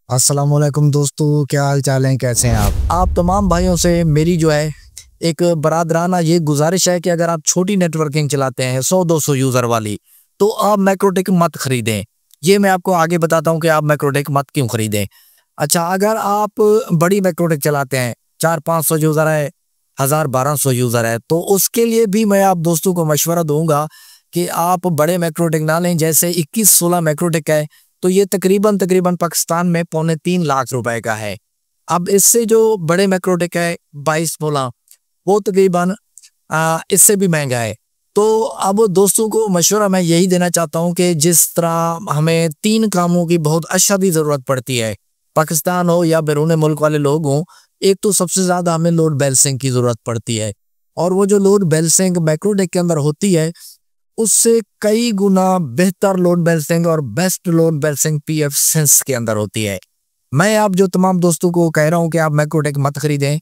अस्सलामुअलैकुम दोस्तों, क्या हाल चाल है, कैसे हैं आप तमाम भाइयों से मेरी जो है एक बरादराना ये गुजारिश है कि अगर आप छोटी नेटवर्किंग चलाते हैं 100-200 यूज़र वाली, तो आप मैक्रोटेक मत खरीदें। ये मैं आपको आगे बताता हूँ कि आप मैक्रोटेक मत क्यों खरीदें। अच्छा, अगर आप बड़ी मैक्रोटेक चलाते हैं, 400-500 यूज़र है, 1000-1200 यूज़र है, तो उसके लिए भी मैं आप दोस्तों को मशवरा दूंगा कि आप बड़े मैक्रोटेक ना लें। जैसे 21-16 मैक्रोटेक है, तो ये तकरीबन तकरीबन पाकिस्तान में 2.25 लाख रुपए का है। अब इससे जो बड़े मैक्रोटेक है 22-16, वो तकरीबन इससे भी महंगा है। तो अब दोस्तों को मशवरा मैं यही देना चाहता हूँ कि जिस तरह हमें 3 कामों की बहुत अशदी ज़रूरत पड़ती है, पाकिस्तान हो या बैरून मुल्क वाले लोग हों। एक तो सबसे ज़्यादा हमें लोड बैलेंसिंग की ज़रूरत पड़ती है, और वो जो लोड बैलेंसिंग मैक्रोटेक के अंदर होती है, उससे कई गुना बेहतर लोड बैलेंसिंग और best load balancing PF sense के अंदर होती है। मैं आप जो तमाम दोस्तों को कह रहा हूं कि आप मैक्रोटेक मत खरीदें,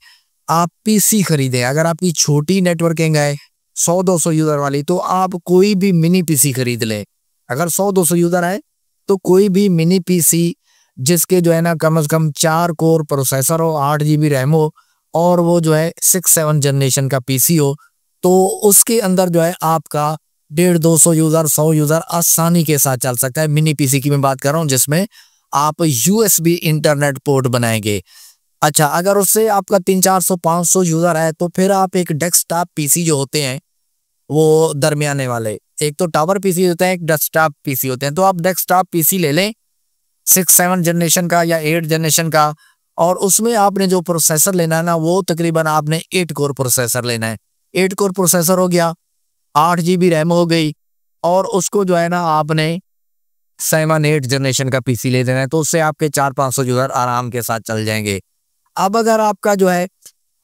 आप पीसी खरीदें। अगर आपकी छोटी नेटवर्किंग है 100-200 यूजर वाली, तो आप कोई भी मिनी पीसी खरीद लें। अगर 100-200 यूजर है तो कोई भी मिनी पीसी जिसके जो है ना कम से कम 4 कोर प्रोसेसर हो, 8 GB रैम हो, और वो जो है 6-7 जनरेशन का पीसी हो, तो उसके अंदर जो है आपका 150-200 यूजर, 100 यूजर आसानी के साथ चल सकता है। मिनी पीसी की मैं बात कर रहा हूँ जिसमें आप यूएसबी इंटरनेट पोर्ट बनाएंगे। अच्छा, अगर उससे आपका 300-400-500 यूजर है, तो फिर आप एक डेस्कटॉप पीसी जो होते हैं वो दरमियाने वाले, एक तो टावर पीसी होते हैं, एक डेस्कटॉप पीसी होते हैं, तो आप डेस्कटॉप पीसी ले लें 6-7 जनरेशन का या 8 जनरेशन का। और उसमें आपने जो प्रोसेसर लेना है ना, वो तकरीबन आपने 8 कोर प्रोसेसर लेना है। 8 कोर प्रोसेसर हो गया, 8 GB रैम हो गई, और उसको जो है ना आपने 7-8 जनरेशन का पीसी ले देना है, तो उससे आपके 400-500 यूजर आराम के साथ चल जाएंगे। अब अगर आपका जो है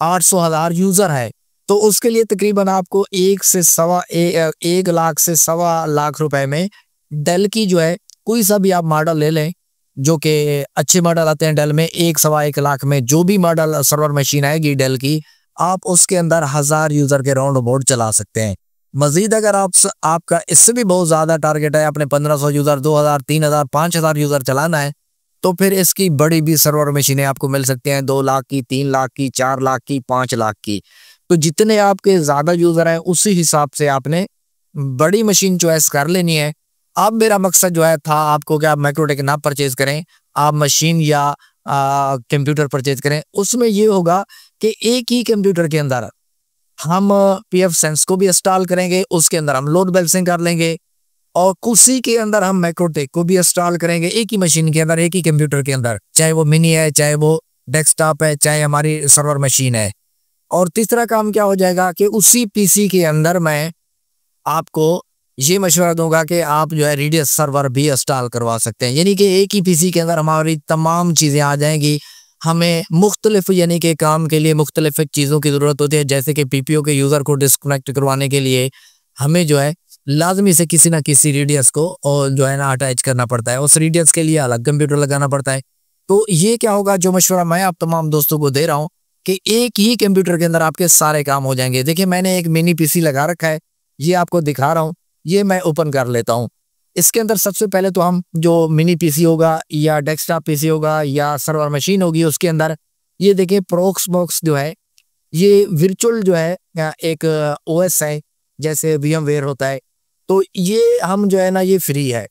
800,000 यूजर है, तो उसके लिए तकरीबन आपको 1 लाख से 1.25 लाख रुपए में डेल की जो है कोई सा भी आप मॉडल ले लें, जो कि अच्छे मॉडल आते हैं डेल में। 1-1.25 लाख में जो भी मॉडल सर्वर मशीन आएगी डेल की, आप उसके अंदर 1000 यूजर के राउंड अबाउट चला सकते हैं। मजीद अगर आपका इससे भी बहुत ज्यादा टारगेट है, आपने 1500 यूजर, 2000, 3000, 5000 यूजर चलाना है, तो फिर इसकी बड़ी भी सर्वर मशीनें आपको मिल सकती हैं, 2 लाख की, 3 लाख की, 4 लाख की, 5 लाख की। तो जितने आपके ज्यादा यूजर हैं उसी हिसाब से आपने बड़ी मशीन चॉइस कर लेनी है। अब मेरा मकसद जो है था आपको कि आप मैक्रोटेक ना परचेज करें, आप मशीन या कंप्यूटर परचेज करें। उसमें ये होगा कि एक ही कंप्यूटर के अंदर हम पीएफ सेंस को भी इंस्टॉल करेंगे, उसके अंदर हम लोड बैलेंसिंग कर लेंगे, और उसी के अंदर हम मैक्रोटेक को भी इंस्टॉल करेंगे एक ही मशीन के अंदर, एक ही कंप्यूटर के अंदर, चाहे वो मिनी है, चाहे वो डेस्कटॉप है, चाहे हमारी सर्वर मशीन है। और तीसरा काम क्या हो जाएगा कि उसी पीसी के अंदर मैं आपको ये मशवरा दूंगा कि आप जो है रेडियस सर्वर भी इंस्टॉल करवा सकते हैं, यानी कि एक ही पीसी के अंदर हमारी तमाम चीज़ें आ जाएंगी। हमें मुख्तलिफ यानी कि काम के लिए मुख्तलिफ चीज़ों की ज़रूरत होती है, जैसे कि पीपीओ के यूज़र को डिस्कनेक्ट करवाने के लिए हमें जो है लाजमी से किसी ना किसी रेडियस को और जो है ना अटैच करना पड़ता है, उस रेडियस के लिए अलग कंप्यूटर लगाना पड़ता है। तो ये क्या होगा, जो मशवरा मैं आप तमाम दोस्तों को दे रहा हूँ कि एक ही कंप्यूटर के अंदर आपके सारे काम हो जाएंगे। देखिए, मैंने एक मिनी पीसी लगा रखा है, ये आपको दिखा रहा हूँ, ये मैं ओपन कर लेता हूँ। इसके अंदर सबसे पहले तो हम जो मिनी पीसी होगा या डेस्कटॉप पीसी होगा या सर्वर मशीन होगी, उसके अंदर ये देखिए प्रोक्स बॉक्स जो है, ये वर्चुअल जो है एक ओएस है, जैसे VMware होता है। तो ये हम जो है ना ये फ्री है,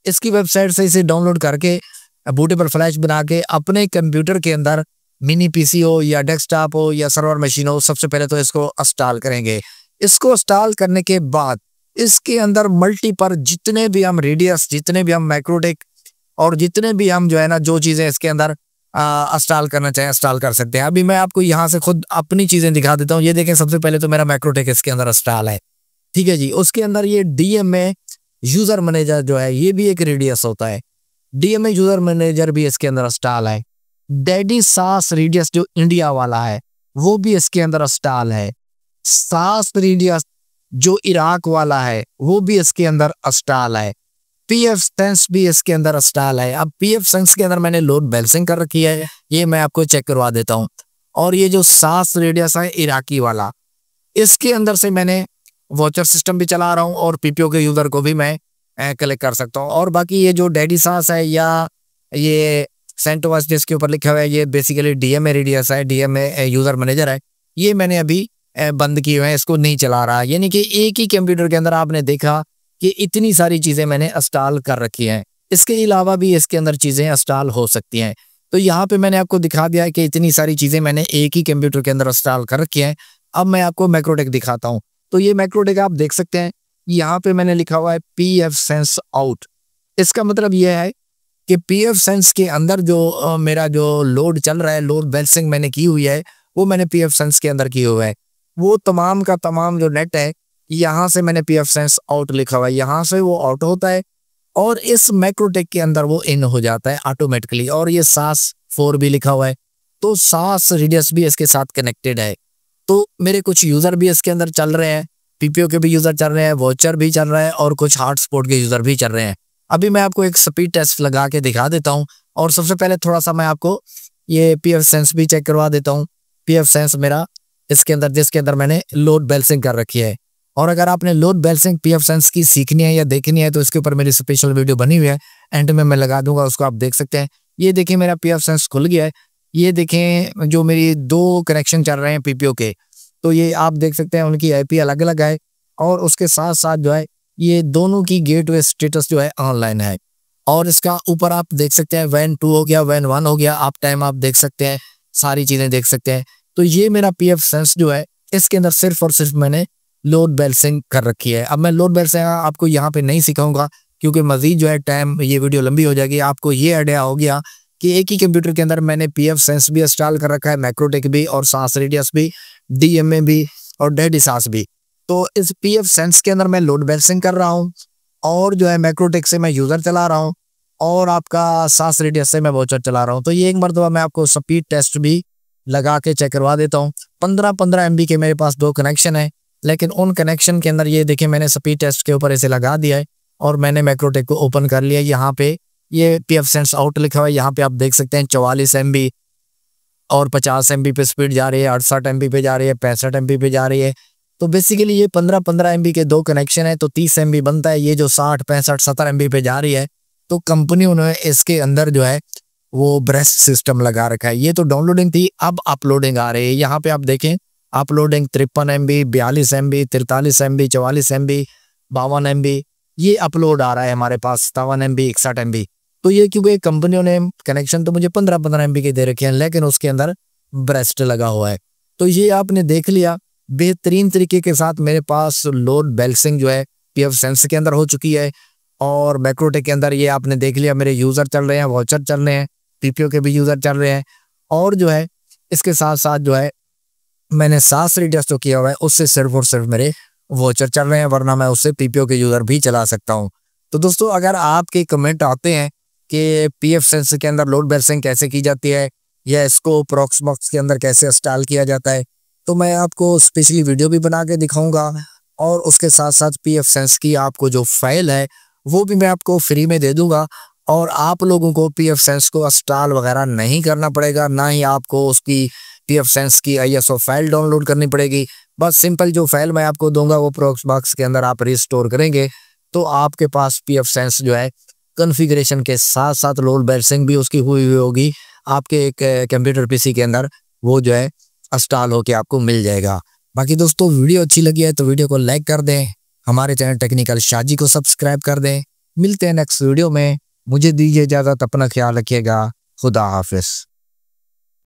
इसकी वेबसाइट से इसे डाउनलोड करके बूटेबल फ्लैश बना के अपने कंप्यूटर के अंदर मिनी पीसी हो या डेस्कटॉप हो या सर्वर मशीन हो, सबसे पहले तो इसको इंस्टॉल करेंगे। इसको इंस्टॉल करने के बाद इसके अंदर मल्टी पर जितने भी हम रेडियस, जितने भी हम मैक्रोटेक, और जितने भी हम जो है ना जो चीज़ें इसके अंदर इंस्टॉल करना चाहें इंस्टॉल कर सकते हैं। अभी मैं आपको यहाँ से खुद अपनी चीज़ें दिखा देता हूँ। ये देखें, सबसे पहले तो मेरा मैक्रोटेक इसके अंदर इंस्टॉल है, ठीक है जी। उसके अंदर ये डीएमए यूज़र मैनेजर जो है, ये भी एक रेडियस होता है, डीएमए यूज़र मैनेजर भी इसके अंदर इंस्टॉल है। डैडी सास रेडियस जो इंडिया वाला है, वो भी इसके अंदर इंस्टॉल है। सास रेडियस जो इराक वाला है, वो भी इसके अंदर इंस्टॉल है। पीएफ सेंस भी इसके अंदर इंस्टॉल है। अब पीएफ सेंस के अंदर मैंने लोड बैलेंसिंग कर रखी है, ये मैं आपको चेक करवा देता हूँ। और ये जो सास रेडियस है इराकी वाला, इसके अंदर से मैंने वॉचर सिस्टम भी चला रहा हूँ और पीपीओ के यूजर को भी मैं कलेक्ट कर सकता हूँ। और बाकी ये जो डैडी सास है या ये सेंटोस जिसके ऊपर लिखा हुआ है ये बेसिकली डीएमए रेडियस है, डीएमए यूजर मैनेजर है, ये मैंने अभी बंद किए हुए हैं, इसको नहीं चला रहा। यानी कि एक ही कंप्यूटर के अंदर आपने देखा कि इतनी सारी चीज़ें मैंने इंस्टॉल कर रखी हैं। इसके अलावा भी इसके अंदर चीज़ें इंस्टॉल हो सकती हैं। तो यहाँ पे मैंने आपको दिखा दिया है कि इतनी सारी चीज़ें मैंने एक ही कंप्यूटर के अंदर इंस्टॉल कर रखी हैं। अब मैं आपको मैक्रोटेक दिखाता हूँ। तो ये मैक्रोटेक आप देख सकते हैं, यहाँ पे मैंने लिखा हुआ है pfSense आउट। इसका मतलब यह है कि pfSense के अंदर जो मेरा जो लोड चल रहा है, लोड बैलेंसिंग मैंने की हुई है, वो मैंने pfSense के अंदर की हुआ है। वो तमाम का तमाम जो नेट है, यहाँ से मैंने pfSense आउट लिखा हुआ है, यहाँ से वो आउट होता है और इस मैक्रोटेक के अंदर वो इन हो जाता है ऑटोमेटिकली। और ये SAS 4 भी लिखा हुआ है, तो SAS रेडियस भी इसके साथ कनेक्टेड है। तो मेरे कुछ यूज़र भी इसके अंदर चल रहे हैं, पीपीओ के भी यूज़र चल रहे हैं, वॉचर भी चल रहा है और कुछ हॉटस्पॉट के यूज़र भी चल रहे हैं। अभी मैं आपको एक स्पीड टेस्ट लगा के दिखा देता हूँ और सबसे पहले थोड़ा सा मैं आपको ये pfSense भी चेक करवा देता हूँ। pfSense मेरा इसके अंदर जिसके अंदर मैंने लोड बैलेंसिंग कर रखी है। और अगर आपने लोड बैलेंसिंग pfSense की सीखनी है या देखनी है तो इसके ऊपर मेरी स्पेशल वीडियो बनी हुई है, एंड में मैं लगा दूंगा, उसको आप देख सकते हैं। ये देखिए मेरा pfSense खुल गया है। ये देखें जो मेरी 2 कनेक्शन चल रहे हैं पीपीओ के, तो ये आप देख सकते हैं उनकी आईपी अलग अलग है और उसके साथ साथ जो है ये दोनों की गेटवे स्टेटस जो है ऑनलाइन है। और इसका ऊपर आप देख सकते हैं वैन 2 हो गया, वैन 1 हो गया, आप टाइम आप देख सकते हैं, सारी चीज़ें देख सकते हैं। तो ये मेरा pfSense जो है इसके अंदर सिर्फ और सिर्फ मैंने लोड बैलेंसिंग कर रखी है। अब मैं लोड बैलेंसिंग आपको यहाँ पे नहीं सिखाऊंगा क्योंकि मजीद जो है टाइम ये वीडियो लंबी हो जाएगी। आपको ये आइडिया हो गया कि एक ही कंप्यूटर के अंदर मैंने pfSense भी इंस्टॉल कर रखा है, मैक्रोटेक भी और SAS रेडियस भी, डीएमए भी और डेडी SAS भी। तो इस pfSense के अंदर मैं लोड बैलेंसिंग कर रहा हूँ और जो है मैक्रोटेक से मैं यूज़र चला रहा हूँ और आपका SAS रेडियस से मैं वॉचर चला रहा हूँ। तो ये एक मरतबा मैं आपको स्पीड टेस्ट भी लगा के चेक करवा देता हूँ। 15-15 MB के मेरे पास 2 कनेक्शन है, लेकिन उन कनेक्शन के अंदर ये देखिए मैंने स्पीड टेस्ट के ऊपर इसे लगा दिया है और मैंने मैक्रोटेक को ओपन कर लिया। यहाँ पे ये pfSense आउट लिखा हुआ है, यहाँ पे आप देख सकते हैं 44 MB और 50 MB पे स्पीड जा रही है, 68 MB पे जा रही है, 65 MB पे जा रही है। तो बेसिकली ये 15-15 MB के 2 कनेक्शन है तो 30 MB बनता है। ये जो 60, 65, 70 MB पे जा रही है, तो कंपनी उन्होंने इसके अंदर जो है वो ब्रेस्ट सिस्टम लगा रखा है। ये तो डाउनलोडिंग थी, अब अपलोडिंग आ रही है। यहाँ पे आप देखें uploading 53 MB, 42 MB, 43 MB, 44 MB, 52 MB, ये अपलोड आ रहा है हमारे पास 57 MB, 61 MB। तो ये क्योंकि कंपनियों ने कनेक्शन तो मुझे 15-15 MB के दे रखे हैं, लेकिन उसके अंदर ब्रेस्ट लगा हुआ है। तो ये आपने देख लिया बेहतरीन तरीके के साथ मेरे पास लोड बैलेंसिंग जो है pfSense के अंदर हो चुकी है और मैक्रोटेक के अंदर ये आपने देख लिया मेरे यूज़र चल रहे हैं, वॉचर चल रहे हैं, पीपीओ के भी यूज़र चल रहे हैं और जो है इसके साथ साथ जो है मैंने SAS रेडियस जो किया हुआ है उससे सिर्फ और सिर्फ मेरे वॉचर चल रहे हैं, वरना मैं उससे पीपीओ के यूज़र भी चला सकता हूँ। तो दोस्तों अगर आपके कमेंट आते हैं कि pfSense के अंदर लोड बैलेंसिंग कैसे की जाती है या इसको प्रॉक्सबॉक्स के अंदर कैसे इंस्टॉल किया जाता है, तो मैं आपको स्पेशली वीडियो भी बना के दिखाऊंगा और उसके साथ साथ pfSense की आपको जो फाइल है वो भी मैं आपको फ्री में दे दूंगा और आप लोगों को pfSense को इंस्टॉल वगैरह नहीं करना पड़ेगा, ना ही आपको उसकी pfSense की ISO फाइल डाउनलोड करनी पड़ेगी। बस सिंपल जो फाइल मैं आपको दूंगा वो प्रॉक्सबॉक्स के अंदर आप रिस्टोर करेंगे तो आपके पास pfSense जो है कॉन्फ़िगरेशन के साथ साथ लोड बैलेंसिंग भी उसकी हुई होगी, आपके एक कंप्यूटर पीसी के अंदर वो जो है इंस्टॉल होके आपको मिल जाएगा। बाकी दोस्तों वीडियो अच्छी लगी है तो वीडियो को लाइक कर दें, हमारे चैनल टेक्निकल शाजी को सब्सक्राइब कर दें। मिलते हैं नेक्स्ट वीडियो में, मुझे दीजिए इजाज़त, अपना ख्याल रखिएगा, खुदा हाफिज़।